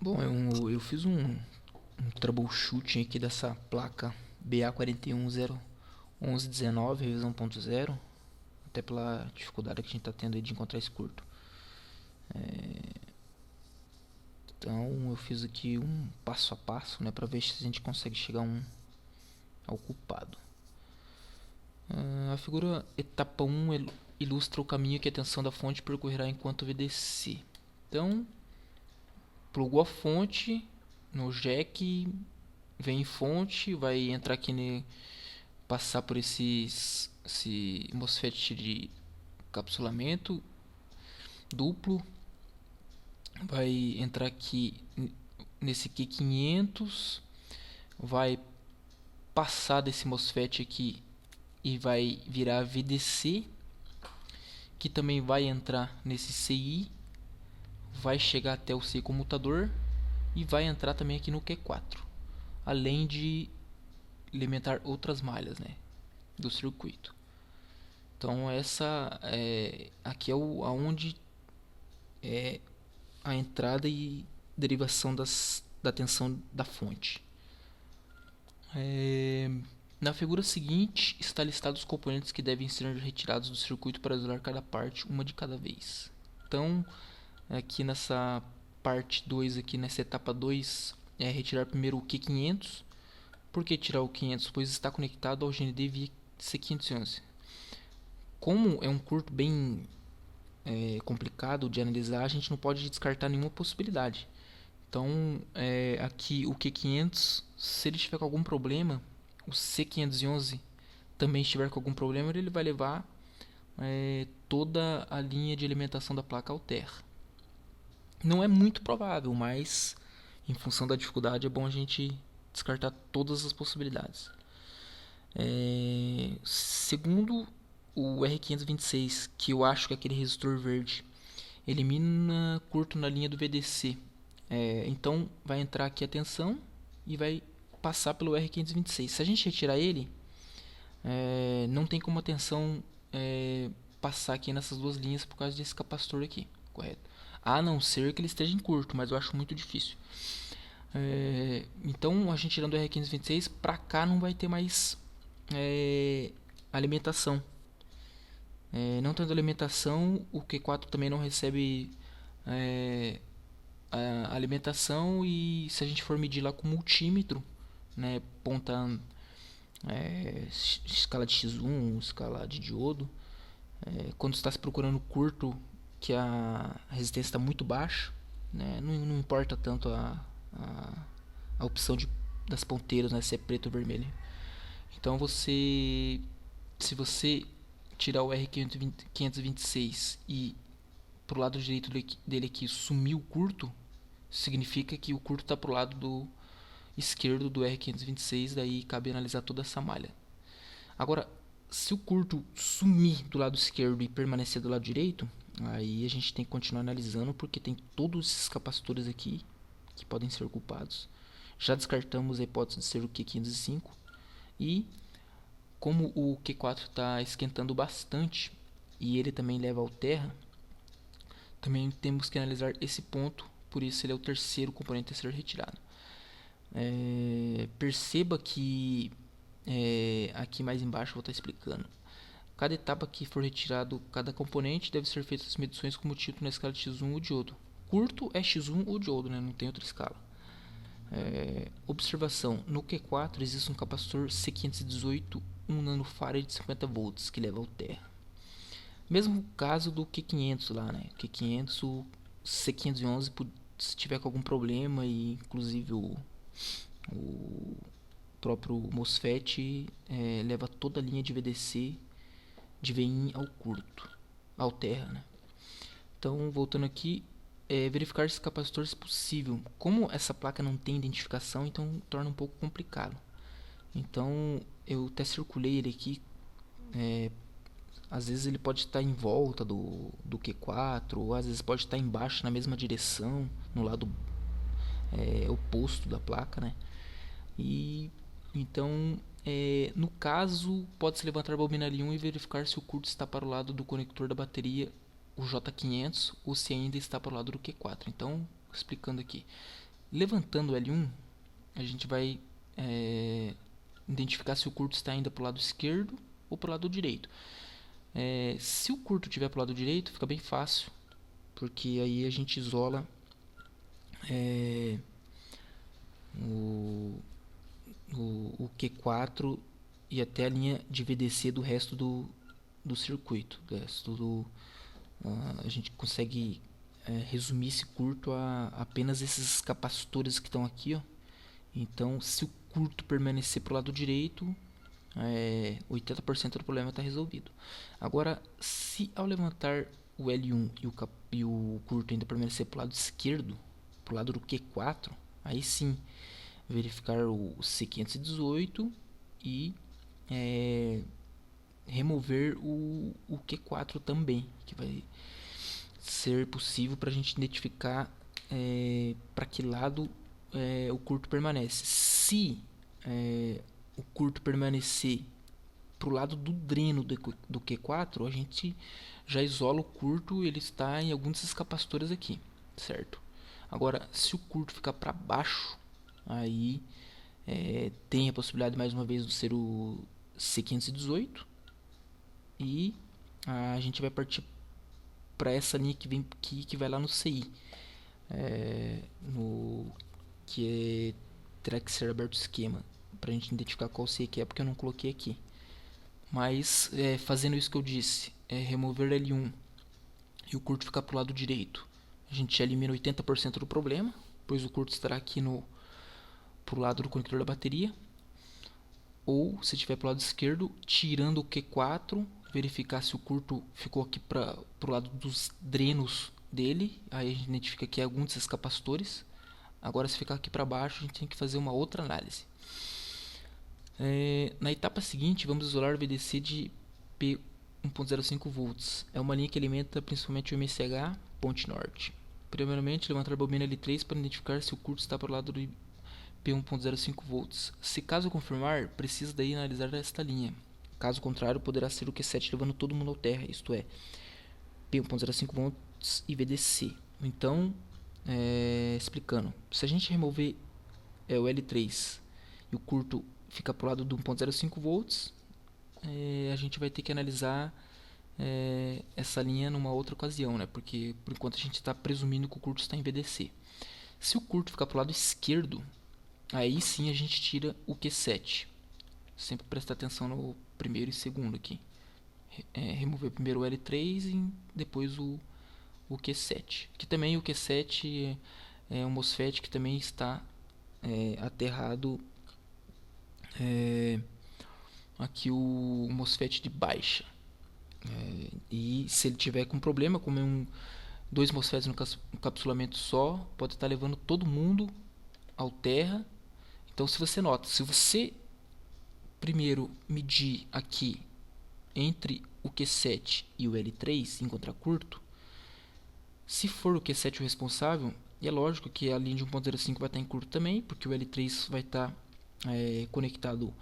Bom, eu fiz um troubleshooting aqui dessa placa BA4101119, revisão 1.0, até pela dificuldade que a gente está tendo aí de encontrar esse curto. Então eu fiz aqui um passo a passo, né, para ver se a gente consegue chegar ao culpado. A figura etapa 1 ilustra o caminho que a tensão da fonte percorrerá enquanto VDC. Então, plugou a fonte no jack, vem em fonte, vai entrar aqui, passar por esse MOSFET de encapsulamento duplo, vai entrar aqui nesse Q500, vai passar desse MOSFET aqui e vai virar VDC, que também vai entrar nesse CI, vai chegar até o C comutador e vai entrar também aqui no Q4, além de alimentar outras malhas, né, do circuito. Então essa aqui é aonde é a entrada e derivação da tensão da fonte. Na figura seguinte está listado os componentes que devem ser retirados do circuito para isolar cada parte, uma de cada vez. Então aqui nessa parte 2, aqui nessa etapa 2, é retirar primeiro o Q500. Por que tirar o 500? Pois está conectado ao GND via C511. Como é um curto bem complicado de analisar, a gente não pode descartar nenhuma possibilidade. Então aqui o Q500, se ele tiver com algum problema, o C511 também estiver com algum problema, ele vai levar toda a linha de alimentação da placa ao terra. Não é muito provável, mas em função da dificuldade é bom a gente descartar todas as possibilidades. Segundo o R526, que eu acho que é aquele resistor verde, elimina curto na linha do VDC. Então vai entrar aqui a tensão e vai passar pelo R526. Se a gente retirar ele, não tem como a tensão passar aqui nessas duas linhas por causa desse capacitor aqui, correto? A não ser que ele esteja em curto, mas eu acho muito difícil. Então a gente tirando o R526, para cá não vai ter mais alimentação. Não tendo alimentação, o Q4 também não recebe a alimentação, e se a gente for medir lá com multímetro, né, ponta escala de X1, escala de diodo, quando está se procurando curto, que a resistência está muito baixa, né, não importa tanto a opção das ponteiras, né, se é preto ou vermelho. Então se você tirar o R526 e pro lado direito dele aqui sumir o curto, significa que o curto está pro lado do esquerdo do R526, daí cabe analisar toda essa malha. Agora, se o curto sumir do lado esquerdo e permanecer do lado direito, aí a gente tem que continuar analisando, porque tem todos esses capacitores aqui que podem ser culpados. Já descartamos a hipótese de ser o Q505, e como o Q4 está esquentando bastante e ele também leva ao terra, também temos que analisar esse ponto, por isso ele é o terceiro componente a ser retirado. Perceba que aqui mais embaixo eu vou estar explicando. Cada etapa que for retirado cada componente deve ser feita as medições como título na escala de X1 o diodo. Curto é X1 o diodo, né? Não tem outra escala. Observação: no Q4 existe um capacitor C518 1 nanofarad de 50 volts que leva ao terra. Mesmo caso do Q500 lá, né? Q500, o C511, se tiver com algum problema, e inclusive o próprio MOSFET leva toda a linha de VDC de VIN ao curto, ao terra, né? Então, voltando aqui, verificar esses capacitores se possível. Como essa placa não tem identificação, então torna um pouco complicado. Então, eu até circulei ele aqui. Às vezes ele pode estar em volta do Q4, ou às vezes pode estar embaixo na mesma direção, no lado oposto da placa, né? E então, no caso, pode-se levantar a bobina L1 e verificar se o curto está para o lado do conector da bateria, o J500, ou se ainda está para o lado do Q4. Então, explicando aqui, Levantando o L1, a gente vai identificar se o curto está indo para o lado esquerdo ou para o lado direito. Se o curto estiver para o lado direito, fica bem fácil, porque aí a gente isola o Q4 e até a linha de VDC do resto do circuito. A gente consegue resumir esse curto a apenas esses capacitores que estão aqui, ó. Então, se o curto permanecer para o lado direito, 80% do problema está resolvido. Agora, se ao levantar o L1 e o curto ainda permanecer para o lado esquerdo, para o lado do Q4, aí sim verificar o C518 e remover o Q4 também, que vai ser possível para a gente identificar para que lado o curto permanece. Se o curto permanecer para o lado do dreno do Q4, a gente já isola o curto, ele está em alguns desses capacitores aqui, certo? Agora, se o curto ficar para baixo, aí tem a possibilidade mais uma vez de ser o C518 e a gente vai partir para essa linha que vem aqui, que vai lá no CI, terá que ser aberto o esquema para a gente identificar qual CI que é, porque eu não coloquei aqui. Mas fazendo isso que eu disse, remover L1 e o curto ficar para o lado direito, a gente elimina 80% do problema, pois o curto estará aqui pro lado do conector da bateria. Ou se estiver para o lado esquerdo, tirando o Q4, verificar se o curto ficou aqui para o lado dos drenos dele. Aí a gente identifica aqui alguns desses capacitores. Agora, se ficar aqui para baixo, a gente tem que fazer uma outra análise. Na etapa seguinte, vamos isolar o VDC de P 1.05 volts. É uma linha que alimenta principalmente o MSH ponte norte. Primeiramente, levantar a bobina L3 para identificar se o curto está para o lado do P 1.05 volts. Se caso confirmar, precisa daí analisar esta linha. Caso contrário, poderá ser o Q7 levando todo mundo ao terra, isto é, P 1.05 volts e VDC. Então, explicando, se a gente remover o L3 e o curto fica para o lado do 1.05 volts, a gente vai ter que analisar essa linha numa outra ocasião, né? Porque por enquanto a gente está presumindo que o curto está em VDC. Se o curto ficar para o lado esquerdo, aí sim a gente tira o Q7. Sempre prestar atenção no primeiro e segundo aqui. Remover primeiro o L3 e depois o Q7. Aqui também o Q7 é um MOSFET que também está aterrado. Aqui o MOSFET de baixa. E se ele tiver com problema, como dois MOSFETs no encapsulamento só, pode estar levando todo mundo ao terra. Então, se você nota, se você primeiro medir aqui entre o Q7 e o L3 e encontrar curto, se for o Q7 o responsável, é lógico que a linha de 1.05 vai estar em curto também, porque o L3 vai estar conectado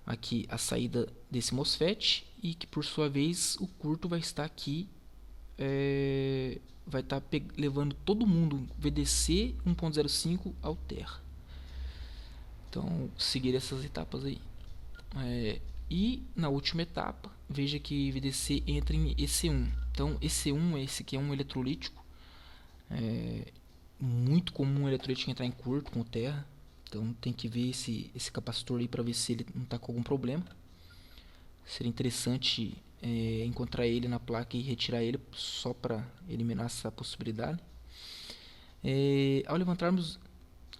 aqui à saída desse MOSFET e que por sua vez o curto vai estar aqui, vai estar levando todo mundo VDC 1.05 ao terra. Então, seguir essas etapas aí. E na última etapa, veja que VDC entra em EC1. Então, EC1 esse aqui é um eletrolítico. Muito comum o eletrolítico entrar em curto com o terra. Então, tem que ver esse capacitor aí para ver se ele não está com algum problema. Seria interessante encontrar ele na placa e retirar ele só para eliminar essa possibilidade. Ao levantarmos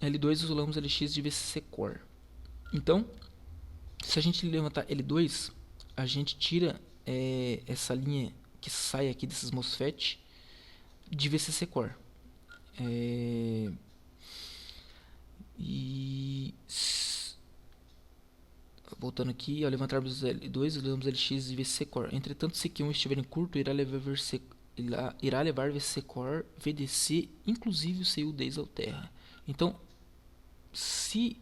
L2, isolamos LX de VCC Core. Então, se a gente levantar L2, a gente tira essa linha que sai aqui desses MOSFET de VCC Core. E voltando aqui, ao levantarmos L2, isolamos LX de VCC Core. Entretanto, se Q1 estiver em curto, irá levar VCC Core, VDC, inclusive o CU10 ao terra. Então, se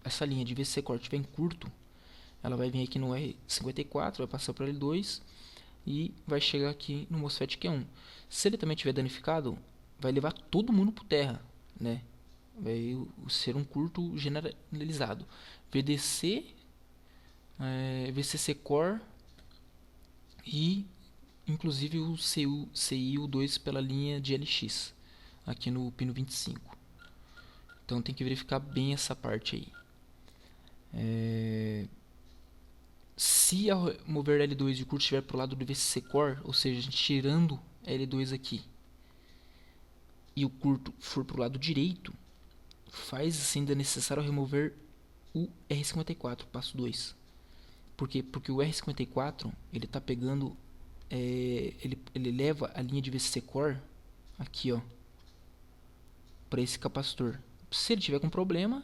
essa linha de VCC Core estiver em curto, ela vai vir aqui no R54, vai passar para L2 e vai chegar aqui no MOSFET Q1. Se ele também estiver danificado, vai levar todo mundo por terra, né? Vai ser um curto generalizado. VDC, VCC Core e inclusive o CIU2 pela linha de LX aqui no pino 25. Então tem que verificar bem essa parte aí. Se ao mover L2 e o curto estiver para o lado do VCC Core, ou seja, a gente tirando L2 aqui, e o curto for para o lado direito, faz ainda necessário remover o R54, passo 2. Por quê? Porque o R54 ele está pegando, ele leva a linha de VCC Core aqui, ó, para esse capacitor. Se ele tiver com problema,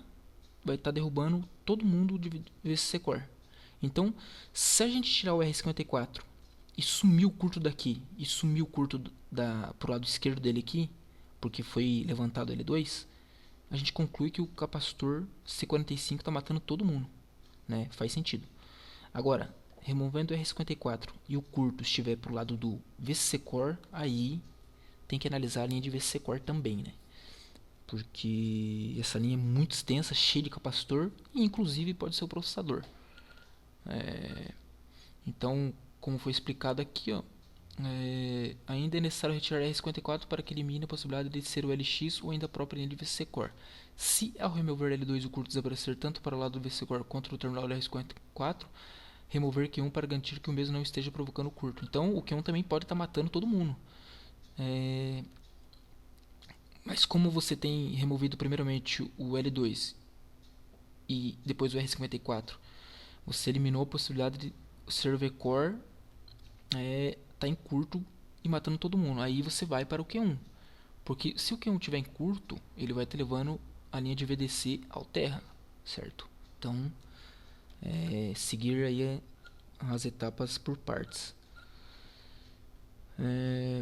vai estar derrubando todo mundo de VCC Core. Então, se a gente tirar o R54 e sumir o curto daqui e sumir o curto pro lado esquerdo dele aqui, porque foi levantado L2, a gente conclui que o capacitor C45 está matando todo mundo, né? Faz sentido. Agora, removendo o R54 e o curto estiver pro lado do VCC Core, aí tem que analisar a linha de VCC Core também, né? Porque essa linha é muito extensa, cheia de capacitor e inclusive pode ser o processador. Então, como foi explicado aqui, ó, ainda é necessário retirar R54 para que elimine a possibilidade de ser o LX ou ainda a própria linha de VCC Core. Se ao remover L2 o curto desaparecer tanto para o lado do VCC Core quanto o terminal do R54, remover Q1 para garantir que o mesmo não esteja provocando curto. Então, o Q1 também pode estar matando todo mundo. Mas como você tem removido primeiramente o L2 e depois o R54, você eliminou a possibilidade de o server core tá em curto e matando todo mundo. Aí você vai para o Q1. Porque se o Q1 estiver em curto, ele vai estar levando a linha de VDC ao terra, certo? Então, seguir aí as etapas por partes.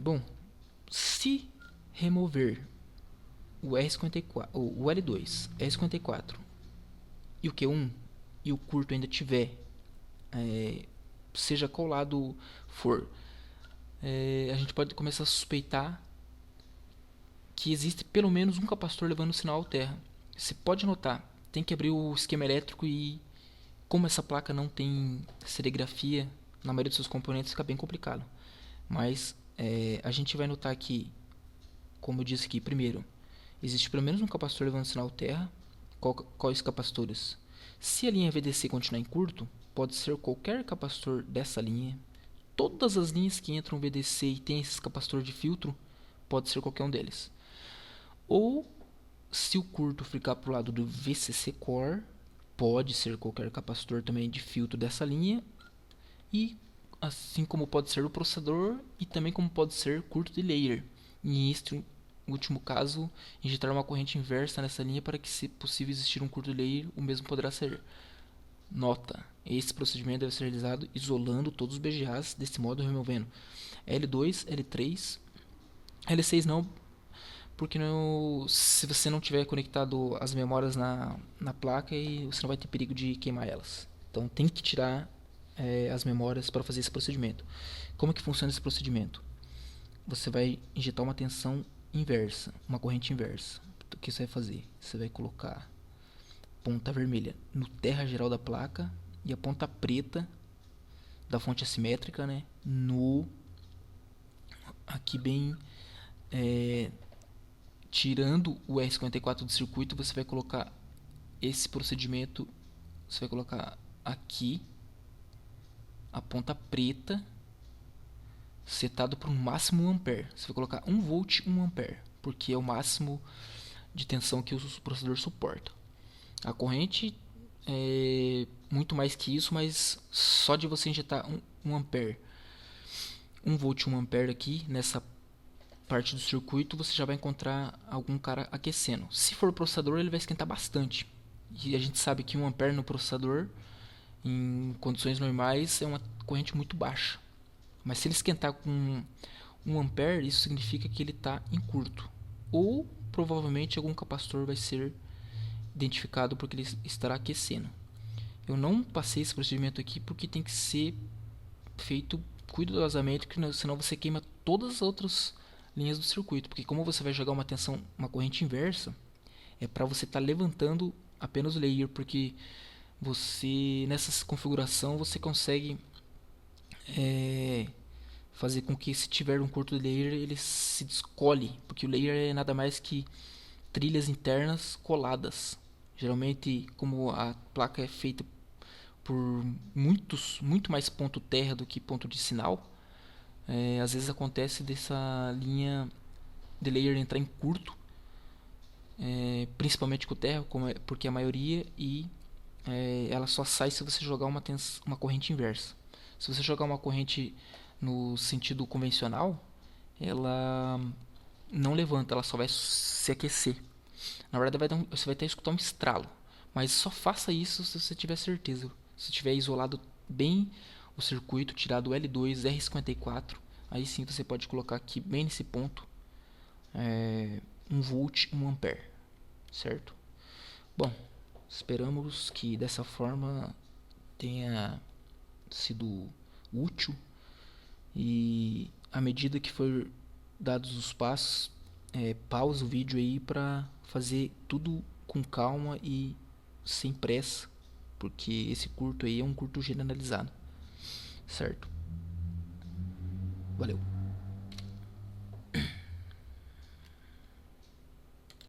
Bom, se remover o R54, o L2, R54 e o Q1 e o curto ainda tiver, seja qual lado for, a gente pode começar a suspeitar que existe pelo menos um capacitor levando o sinal ao terra. Você pode notar, tem que abrir o esquema elétrico e como essa placa não tem serigrafia na maioria dos seus componentes, fica bem complicado. Mas a gente vai notar que, como eu disse aqui, primeiro, existe pelo menos um capacitor levando o sinal ao terra. Quais capacitores? Se a linha VDC continuar em curto, pode ser qualquer capacitor dessa linha. Todas as linhas que entram VDC e tem esses capacitores de filtro, pode ser qualquer um deles. Ou, se o curto ficar para o lado do VCC Core, pode ser qualquer capacitor também de filtro dessa linha. E assim como pode ser o processador e também como pode ser curto de layer. E este último caso, injetar uma corrente inversa nessa linha para que, se possível existir um curto de layer, o mesmo poderá ser. Nota: esse procedimento deve ser realizado isolando todos os BGAs, desse modo removendo L2, L3, L6 não, porque se você não tiver conectado as memórias na placa, e você não vai ter perigo de queimar elas. Então tem que tirar as memórias para fazer esse procedimento. Como que funciona esse procedimento? Você vai injetar uma tensão inversa, uma corrente inversa. O que você vai fazer? Você vai colocar ponta vermelha no terra geral da placa e a ponta preta da fonte assimétrica, né, no aqui bem tirando o R54 do circuito, você vai colocar esse procedimento, você vai colocar aqui a ponta preta setado para o máximo 1 ampere. Você vai colocar 1 volt 1 ampere, porque é o máximo de tensão que o processador suporta. A corrente é muito mais que isso, mas só de você injetar 1 ampere, 1 volt 1 ampere aqui nessa parte do circuito, você já vai encontrar algum cara aquecendo. Se for o processador, ele vai esquentar bastante. E a gente sabe que 1 ampere no processador, em condições normais, é uma corrente muito baixa. Mas se ele esquentar com 1 ampere, isso significa que ele está em curto. Ou provavelmente algum capacitor vai ser identificado porque ele estará aquecendo. Eu não passei esse procedimento aqui porque tem que ser feito cuidadosamente, senão você queima todas as outras linhas do circuito, porque como você vai jogar uma corrente inversa, é para você estar levantando apenas o layer, porque você nessa configuração você consegue é, fazer com que, se tiver um curto layer, ele se descole, porque o layer é nada mais que trilhas internas coladas. Geralmente, como a placa é feita por muito mais ponto terra do que ponto de sinal, às vezes acontece dessa linha de layer entrar em curto, principalmente com terra, porque a maioria, e ela só sai se você jogar uma corrente inversa. Se você jogar uma corrente no sentido convencional, ela não levanta, ela só vai se aquecer. Na verdade, você vai até escutar um estralo, mas só faça isso se você tiver certeza. Se tiver isolado bem o circuito, tirado o L2, R54, aí sim você pode colocar aqui bem nesse ponto 1 volt, 1 ampere, certo? Bom, esperamos que dessa forma tenha sido útil, e à medida que for dados os passos, pausa o vídeo aí para fazer tudo com calma e sem pressa, porque esse curto aí é um curto generalizado, certo? Valeu.